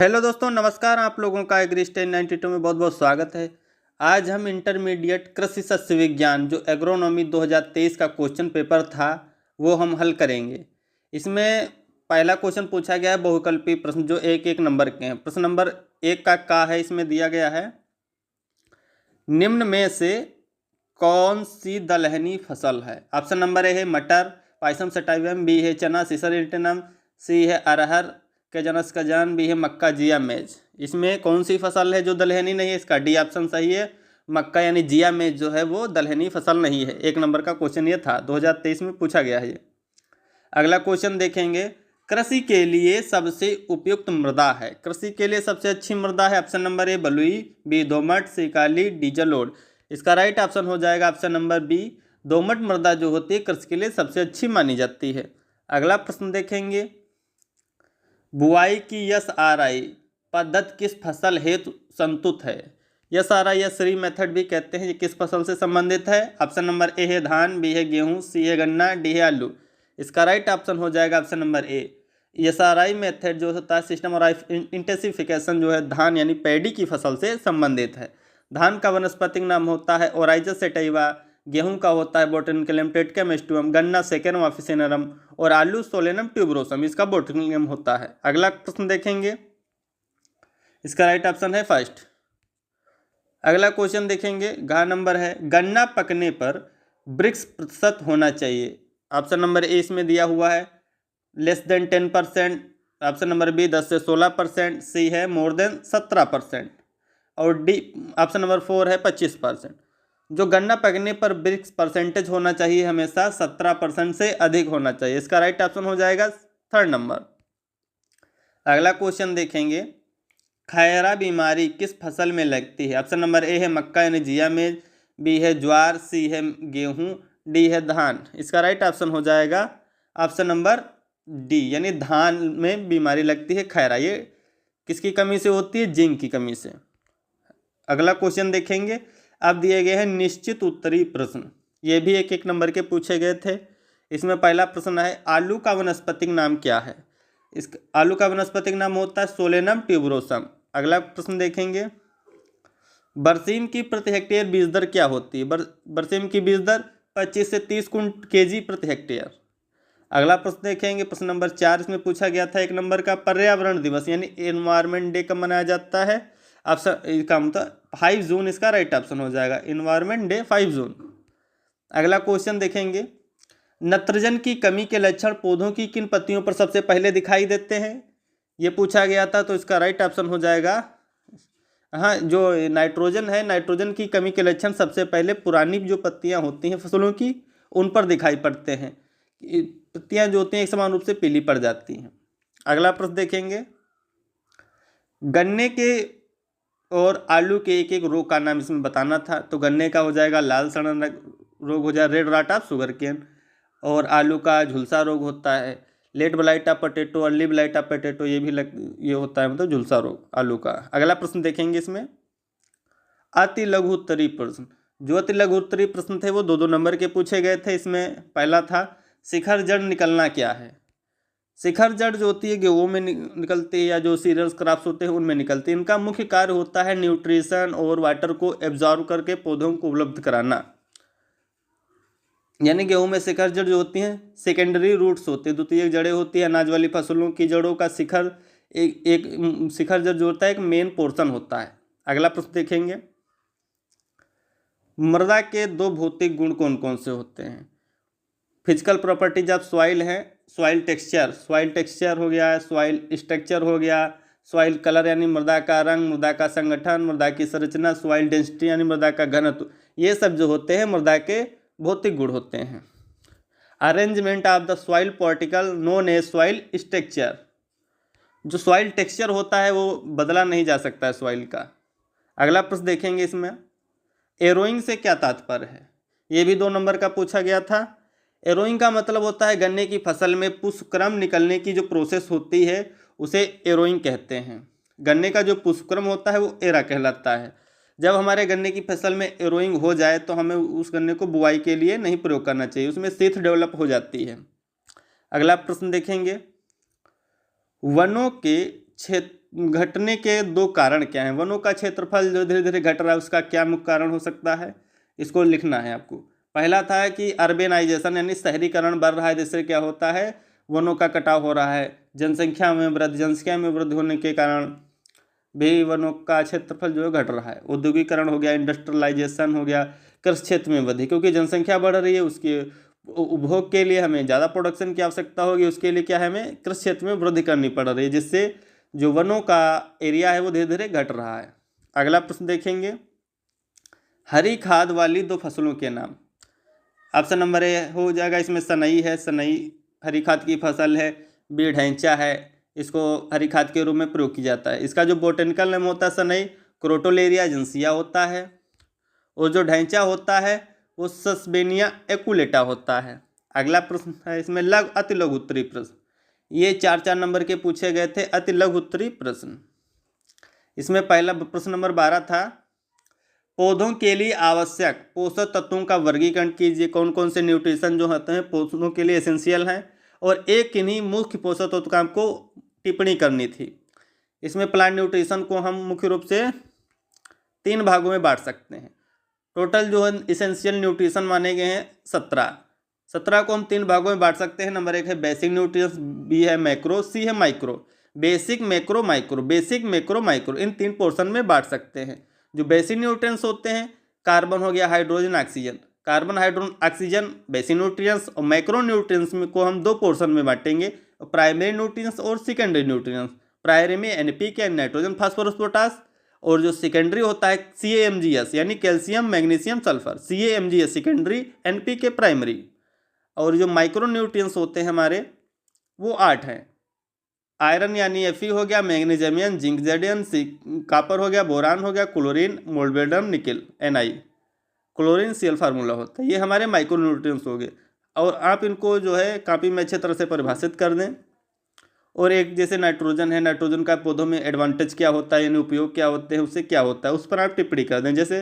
Hello दोस्तों, नमस्कार। आप लोगों का एग्रीस्टेन 92 में बहुत बहुत स्वागत है। आज हम इंटरमीडिएट कृषि सस्य विज्ञान जो एग्रोनॉमी 2023 का क्वेश्चन पेपर था वो हम हल करेंगे। इसमें पहला क्वेश्चन पूछा गया है बहुविकल्पीय प्रश्न जो एक एक नंबर के हैं। प्रश्न नंबर 1 का है, इसमें दिया गया है निम्न में से कौन सी दलहनी फसल है। ऑप्शन नंबर ए है मटर पाइसम सटाइवम, बी है चना सीसर इंटेनम, सी है अरहर कैजनस कजान, बी है मक्का जिया मेज। इसमें कौन सी फसल है जो दलहनी नहीं है? इसका डी ऑप्शन सही है। मक्का यानी जिया मेज जो है वो दलहनी फसल नहीं है। 1 नंबर का क्वेश्चन ये था, 2023 में पूछा गया है ये। अगला क्वेश्चन देखेंगे, कृषि के लिए सबसे उपयुक्त मृदा है। कृषि के लिए सबसे अच्छी मृदा है ऑप्शन नंबर ए बलुई, बी दोमट, सी काली, डी जलोढ़। इसका राइट ऑप्शन हो जाएगा ऑप्शन नंबर बी, दोमट मृदा जो होती है कृषि के लिए सबसे अच्छी मानी जाती है। अगला प्रश्न देखेंगे, बुआई की SRI पद्धति किस फसल हेतु संतुत है? SRI या श्री मेथड भी कहते हैं। ये किस फसल से संबंधित है? ऑप्शन नंबर ए है धान, बी है गेहूं, सी है गन्ना, डी है आलू। इसका राइट ऑप्शन हो जाएगा option number A. SRI method जो होता है सिस्टम और इंटेंसिफिकेशन जो है धान यानी पैडी की फसल से संबंधित है। धान का वानस्पतिक नाम होता है ओराइजस सेटाइवा, गेहूं का होता है बोटेनिकल नेम टेटकम एस्टुअम, गन्ना सेकेनम ऑफिसिनरम और आलू सोलेनम ट्यूबरोसम इसका बोटेनिकल नेम होता है। अगला प्रश्न देखेंगे, इसका राइट ऑप्शन है फर्स्ट। अगला क्वेश्चन देखेंगे, घ नंबर है गन्ना पकने पर वृक्ष प्रतिशत होना चाहिए। ऑप्शन नंबर ए इसमें दिया हुआ है less than 10%, option number B 10 से 16%, सी है मोर देन 17% और डी ऑप्शन नंबर 4 है 25%। जो गन्ना पकने पर वृक्ष परसेंटेज होना चाहिए हमेशा 17% से अधिक होना चाहिए। इसका राइट ऑप्शन हो जाएगा 3rd नंबर। अगला क्वेश्चन देखेंगे, खैरा बीमारी किस फसल में लगती है? ऑप्शन नंबर ए है मक्का यानी जिया मेज, बी है ज्वार, सी है गेहूं, डी है धान। इसका राइट ऑप्शन हो जाएगा ऑप्शन नंबर डी यानी धान में बीमारी लगती है खैरा। ये किसकी कमी से होती है? जिंक की कमी से। अगला क्वेश्चन देखेंगे, अब दिए गए हैं निश्चित उत्तरी प्रश्न। ये भी एक एक नंबर के पूछे गए थे। इसमें पहला प्रश्न है आलू का वानस्पतिक नाम क्या है? इस आलू का वानस्पतिक नाम होता है सोलेनम ट्यूबरोसम। अगला प्रश्न देखेंगे, बरसीम की प्रति हेक्टेयर बीज दर क्या होती है? बरसीम की बीज दर 25 से 30 kg प्रति हेक्टेयर। अगला प्रश्न देखेंगे, प्रश्न नंबर 4 इसमें पूछा गया था 1 नंबर का, पर्यावरण दिवस यानी एनवायरमेंट डे कब मनाया जाता है? ऑप्शन इसका मतलब 5 जून इसका राइट ऑप्शन हो जाएगा, इन्वायरमेंट डे 5 जून। अगला क्वेश्चन देखेंगे, नत्रजन की कमी के लक्षण पौधों की किन पत्तियों पर सबसे पहले दिखाई देते हैं? ये पूछा गया था, तो इसका राइट ऑप्शन हो जाएगा हाँ, जो नाइट्रोजन है, नाइट्रोजन की कमी के लक्षण सबसे पहले पुरानी जो पत्तियां होती हैं फसलों की उन पर दिखाई पड़ते हैं। पत्तियां जो होती हैं एक समान रूप से पीली पड़ जाती हैं। अगला प्रश्न देखेंगे, गन्ने के और आलू के एक एक रोग का नाम इसमें बताना था। तो गन्ने का हो जाएगा लाल सड़न रोग हो जाए red rot of sugarcane, और आलू का झुलसा रोग होता है late blight of potato, early blight of potato, ये होता है मतलब झुलसा रोग आलू का। अगला प्रश्न देखेंगे, इसमें अति लघु उत्तरी प्रश्न। जो अति लघु उत्तरी प्रश्न थे वो 2-2 नंबर के पूछे गए थे। इसमें पहला था शिखर जड़ निकलना क्या है? शिखर जड़ जो होती है गेहूं में निकलती है या जो सीरियल्स क्रॉप्स होते हैं उनमें निकलती है। इनका मुख्य कार्य होता है न्यूट्रिशन और वाटर को एब्जॉर्ब करके पौधों को उपलब्ध कराना। यानी गेहूं में शिखर जड़ जो होती हैं सेकेंडरी रूट्स होते हैं, द्वितीयक जड़ें होती है। अनाज वाली फसलों की जड़ों का शिखर एक शिखर जड़ जो होता है एक मेन पोर्शन होता है। अगला प्रश्न देखेंगे, मृदा के 2 भौतिक गुण कौन कौन से होते हैं? फिजिकल प्रॉपर्टीज ऑफ सॉइल है सॉइल टेक्सचर हो गया, सॉइल स्ट्रक्चर हो गया, सॉइल कलर यानी मृदा का रंग, मृदा का संगठन, मृदा की संरचना, सॉइल डेंसिटी यानी मृदा का घनत्व। ये सब जो होते हैं मृदा के भौतिक गुण होते हैं। Arrangement of the soil particle known as soil structure. जो सॉइल टेक्सचर होता है वो बदला नहीं जा सकता है सॉइल का। अगला प्रश्न देखेंगे, इसमें एरोइंग से क्या तात्पर्य है? ये भी 2 नंबर का पूछा गया था। एरोइंग का मतलब होता है गन्ने की फसल में पुष्पक्रम निकलने की जो प्रोसेस होती है उसे एरोइंग कहते हैं। गन्ने का जो पुष्पक्रम होता है वो एरा कहलाता है। जब हमारे गन्ने की फसल में एरोइंग हो जाए तो हमें उस गन्ने को बुआई के लिए नहीं प्रयोग करना चाहिए, उसमें सीथ डेवलप हो जाती है। अगला प्रश्न देखेंगे, वनों के क्षेत्र घटने के दो कारण क्या हैं? वनों का क्षेत्रफल जो धीरे धीरे घट रहा है उसका क्या मुख्य कारण हो सकता है, इसको लिखना है आपको। पहला था कि अर्बेनाइजेशन यानी शहरीकरण बढ़ रहा है, जिससे क्या होता है वनों का कटाव हो रहा है। जनसंख्या में वृद्धि होने के कारण भी वनों का क्षेत्रफल जो है घट रहा है। औद्योगिकरण हो गया, इंडस्ट्रियलाइजेशन हो गया, कृषि क्षेत्र में वृद्धि, क्योंकि जनसंख्या बढ़ रही है, उसके उपभोग के लिए हमें ज़्यादा प्रोडक्शन की आवश्यकता होगी। उसके लिए क्या है, हमें कृषि क्षेत्र में वृद्धि करनी पड़ रही है, जिससे जो वनों का एरिया है वो धीरे धीरे घट रहा है। अगला प्रश्न देखेंगे, हरी खाद वाली दो फसलों के नाम। ऑप्शन नंबर ए हो जाएगा, इसमें सनई है, सनई हरी खाद की फसल है। बी ढैंचा है, इसको हरी खाद के रूप में प्रयोग किया जाता है। इसका जो बोटेनिकल नेम होता है सनई क्रोटोलेरिया जिन्सिया होता है, और जो ढैंचा होता है वो सस्बेनिया एकुलेटा होता है। अगला प्रश्न है इसमें अति लघु उत्तरी प्रश्न, ये 4 नंबर के पूछे गए थे अति लघु उत्तरी प्रश्न। इसमें पहला प्रश्न नंबर 12 था, पौधों के लिए आवश्यक पोषक तत्वों का वर्गीकरण कीजिए। कौन कौन से न्यूट्रिशन जो होते हैं पौधों के लिए एसेंशियल हैं, और एक किन्हीं मुख्य पोषक तत्व का हमको टिप्पणी करनी थी। इसमें प्लांट न्यूट्रिशन को हम मुख्य रूप से 3 भागों में बांट सकते हैं। टोटल जो है इसेंशियल न्यूट्रिशन माने गए हैं 17 को हम 3 भागों में बांट सकते हैं। नंबर 1 है बेसिक न्यूट्रिएंट्स, बी है मैक्रो, सी है micro. Basic, macro, micro, basic, macro, micro, इन 3 पोर्शन में बांट सकते हैं। जो बेसिक न्यूट्रिएंट्स होते हैं, कार्बन हो गया, hydrogen, oxygen. Carbon, hydrogen, oxygen basic nutrients, और माइक्रो न्यूट्रिएंट्स में को हम 2 पोर्शन में बांटेंगे, प्राइमरी न्यूट्रिएंट्स और सेकेंडरी न्यूट्रिएंट्स। प्राइमरी में एनपीके नाइट्रोजन, फास्फोरस, पोटास, और जो सेकेंडरी होता है CaMgS यानी calcium, magnesium, sulphur. CaMgS secondary, NPK primary. और जो माइक्रो न्यूट्रिएंट्स होते हैं हमारे वो 8 हैं। आयरन यानी Fe हो गया, मैग्नीशियम यानी जिंक, Zn, कापर हो गया, बोरान हो गया, chlorine, molybdenum, nickel, Ni। Chlorine Cl formula होता है। ये हमारे माइक्रो न्यूट्रिएंट्स हो गए, और आप इनको जो है कॉपी में अच्छे तरह से परिभाषित कर दें। और एक जैसे नाइट्रोजन है, नाइट्रोजन का पौधों में एडवांटेज क्या होता है, यानी उपयोग क्या होते हैं, उससे क्या होता है, उस पर आप टिप्पणी कर दें। जैसे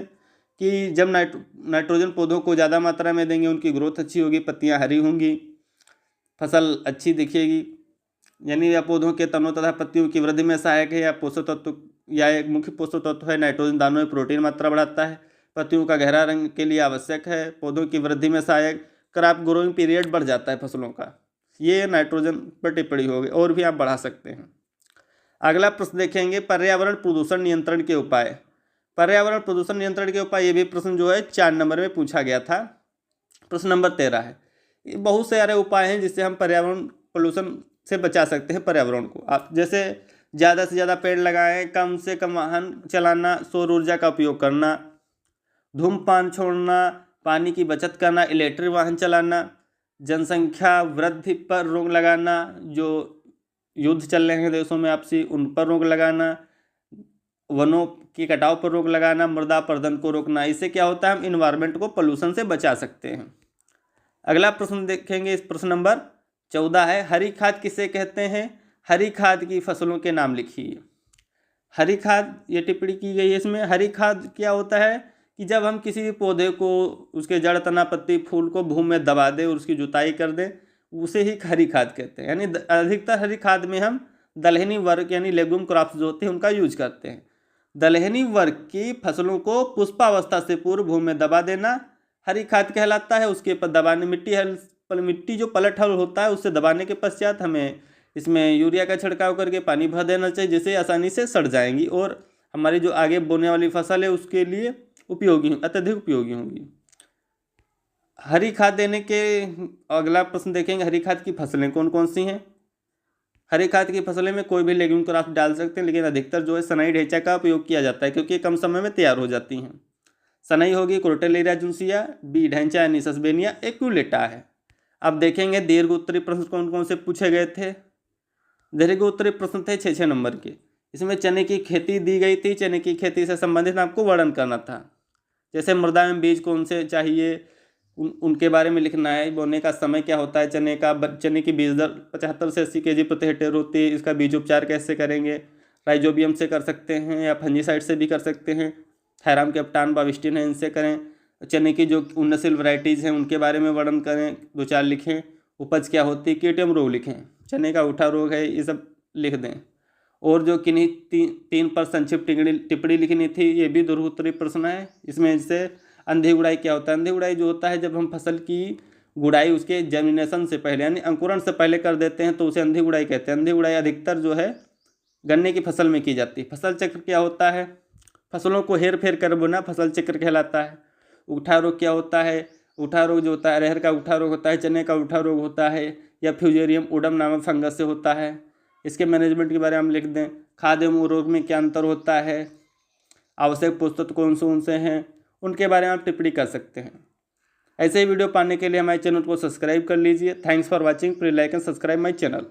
कि जब नाइट्रोजन पौधों को ज़्यादा मात्रा में देंगे, उनकी ग्रोथ अच्छी होगी, पत्तियां हरी होंगी, फसल अच्छी दिखेगी, यानी यह पौधों के तनों तथा पत्तियों की वृद्धि में सहायक है। या पोषक तत्व या एक मुख्य पोषक तत्व है नाइट्रोजन, दानों में प्रोटीन मात्रा बढ़ाता है, पत्तियों का गहरा रंग के लिए आवश्यक है, पौधों की वृद्धि में सहायक, क्रॉप ग्रोइंग पीरियड बढ़ जाता है फसलों का। ये नाइट्रोजन पर टिप्पणी होगी, और भी आप बढ़ा सकते हैं। अगला प्रश्न देखेंगे, पर्यावरण प्रदूषण नियंत्रण के उपाय। पर्यावरण प्रदूषण नियंत्रण के उपाय, ये भी प्रश्न जो है 4 नंबर में पूछा गया था। प्रश्न नंबर 13 है, ये बहुत सारे उपाय हैं जिससे हम पर्यावरण पोल्यूशन से बचा सकते हैं पर्यावरण को। आप जैसे ज़्यादा से ज़्यादा पेड़ लगाएं, कम से कम वाहन चलाना, सौर ऊर्जा का उपयोग करना, धूम्रपान छोड़ना, पानी की बचत करना, इलेक्ट्रिक वाहन चलाना, जनसंख्या वृद्धि पर रोक लगाना, जो युद्ध चल रहे हैं देशों में आपसी, उन पर रोक लगाना, वनों के कटाव पर रोक लगाना, मृदा अपरदन को रोकना। इससे क्या होता है, हम इन्वायरमेंट को पोल्यूशन से बचा सकते हैं। अगला प्रश्न देखेंगे, इस प्रश्न नंबर 14 है, हरी खाद किसे कहते हैं? हरी खाद की फसलों के नाम लिखिए। हरी खाद, ये टिप्पणी की गई है इसमें। हरी खाद क्या होता है कि जब हम किसी भी पौधे को, उसके जड़, तना, पत्ती, फूल को भूमि में दबा दें और उसकी जुताई कर दें, उसे ही हरी खाद कहते हैं। यानी अधिकतर हरी खाद में हम दलहनी वर्ग यानी लेगुम क्रॉप्स जो होते हैं उनका यूज करते हैं। दलहनी वर्ग की फसलों को पुष्पावस्था से पूर्व भूमि में दबा देना हरी खाद कहलाता है। उसके ऊपर दबाने, मिट्टी जो पलट हल होता है उससे दबाने के पश्चात हमें इसमें यूरिया का छिड़काव करके पानी भर देना चाहिए, जिससे आसानी से सड़ जाएंगी और हमारी जो आगे बोने वाली फसल है उसके लिए अत्यधिक उपयोगी होंगी। हरी खाद देने के अगला प्रश्न देखेंगे, हरी खाद की फसलें कौन कौन सी हैं? हरी खाद की फसलें में कोई भी लेग्यूम क्रॉप डाल सकते हैं, लेकिन अधिकतर जो है सनई ढैंचा का उपयोग किया जाता है, क्योंकि कम समय में तैयार हो जाती हैं। सनई होगी क्रोटोलेरिया जिन्सिया, बी ढैंचा यानी सस्बेनिया एकुलेटा है। अब देखेंगे दीर्घ उत्तरी प्रश्न कौन कौन से पूछे गए थे। दीर्घ उत्तरी प्रश्न थे 6 नंबर के। इसमें चने की खेती दी गई थी, चने की खेती से संबंधित आपको वर्णन करना था। जैसे मृदा में बीज कौन से चाहिए उनके बारे में लिखना है, बोने का समय क्या होता है चने की बीज दर 75 से 80 kg प्रति हेक्टेयर होती है। इसका बीज उपचार कैसे करेंगे? राइजोबियम से कर सकते हैं या फंजीसाइड से भी कर सकते हैं। थायराम, कैप्टान, बाविस्टिन है, इनसे करें। चने की जो उन्नतशील वैरायटीज़ हैं उनके बारे में वर्णन करें, 2-4 लिखें। उपज क्या होती है, कीट एवं रोग लिखें। चने का उठा रोग है, ये सब लिख दें। और जो किन्हीं तीन पर संक्षिप्त टिप्पणी लिखनी थी, ये भी दोहराउत्तरीय प्रश्न है। इसमें जैसे अंधी गुड़ाई क्या होता है? अंधी गुड़ाई जो होता है जब हम फसल की गुड़ाई उसके जर्मिनेशन से पहले यानी अंकुरण से पहले कर देते हैं तो उसे अंधी गुड़ाई कहते हैं। अंधी गुड़ाई अधिकतर जो है गन्ने की फसल में की जाती है। फसल चक्र क्या होता है? फसलों को हेर फेर कर बोना फसल चक्र कहलाता है। उठा रोग क्या होता है? उठा रोग जो होता है अरहर का उठा रोग होता है, चने का उठा रोग होता है, या फ्यूजेरियम उडम नामक फंगस से होता है। इसके मैनेजमेंट के बारे में हम लिख दें। खाद एवं उर्वरक में क्या अंतर होता है? आवश्यक पोषक तत्व कौन से हैं, उनके बारे में आप टिप्पणी कर सकते हैं। ऐसे ही वीडियो पाने के लिए हमारे चैनल को सब्सक्राइब कर लीजिए। Thanks for watching. Please like and subscribe my channel.